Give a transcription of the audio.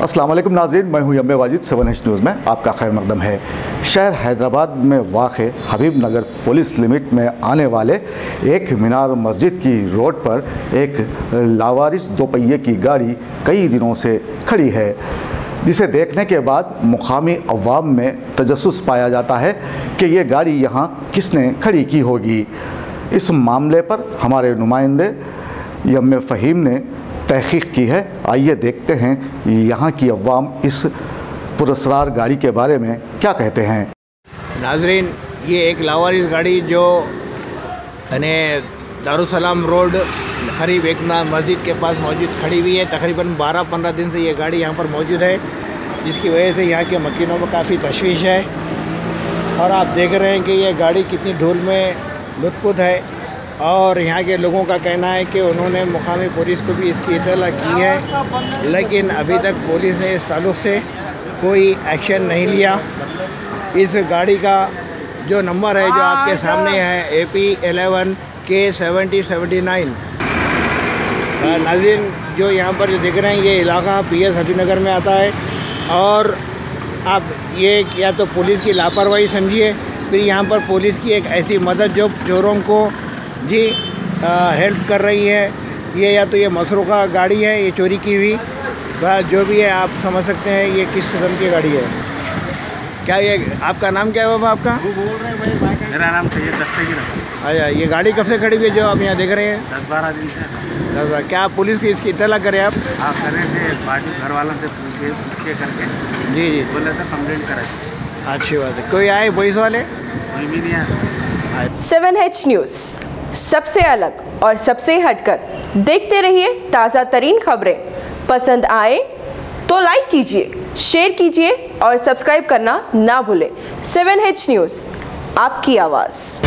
अस्सलाम वालेकुम नाज़रीन, मैं हूं यम्मे वाजिद। 7H न्यूज़ में आपका खैर मकदम है। शहर हैदराबाद में वाक़े हबीब नगर पुलिस लिमिट में आने वाले एक मीनार मस्जिद की रोड पर एक लावारिस दोपहिए की गाड़ी कई दिनों से खड़ी है, जिसे देखने के बाद मुकामी अवाम में तजस्सुस पाया जाता है कि ये गाड़ी यहाँ किसने खड़ी की होगी। इस मामले पर हमारे नुमाइंदे यम्मे फ़हीम ने तहक़ीक़ की है। आइए देखते हैं यहाँ की अवाम इस पुरस्कार गाड़ी के बारे में क्या कहते हैं। नाजरीन, ये एक लावारिस गाड़ी जो दारुसलाम रोड करीब एक मस्जिद के पास मौजूद खड़ी हुई है। तकरीबन 12-15 दिन से ये गाड़ी यहाँ पर मौजूद है, जिसकी वजह से यहाँ के मकीनों में काफ़ी तशवीश है। और आप देख रहे हैं कि ये गाड़ी कितनी धूल में लुत्फ़ है। और यहाँ के लोगों का कहना है कि उन्होंने मुकामी पुलिस को भी इसकी इत्तला की है, लेकिन अभी तक पुलिस ने इस ताल्लुक़ से कोई एक्शन नहीं लिया। इस गाड़ी का जो नंबर है जो आपके सामने है AP11K7079। नाज़रीन, जो यहाँ पर जो दिख रहे हैं ये इलाका PS हबीब नगर में आता है। और आप ये या तो पुलिस की लापरवाही समझिए, फिर यहाँ पर पुलिस की एक ऐसी मदद जो चोरों को हेल्प कर रही है। ये या तो ये मसरूक़ा गाड़ी है, ये चोरी की हुई, जो भी है आप समझ सकते हैं ये किस किस्म की गाड़ी है। क्या ये आपका नाम क्या है बाबा? आपका बोल रहे हैं भाई? मेरा नाम सैयद दस्तगीर है। अच्छा, ये गाड़ी कब से खड़ी हुई है जो आप यहाँ देख रहे हैं? 10-12 दिन से। 10 क्या आप पुलिस की इसकी इत्तला करें आप? हाँ, कर रहे थे, बाजू घर वालों से पूछ के करके जी बोले थे कंप्लेंट करें। अच्छी बात है। कोई आए पुलिस वाले? कोई भी नहीं आया। 7H न्यूज़, सबसे अलग और सबसे हटकर। देखते रहिए ताज़ा तरीन खबरें। पसंद आए तो लाइक कीजिए, शेयर कीजिए और सब्सक्राइब करना ना भूलें। 7H न्यूज़, आपकी आवाज़।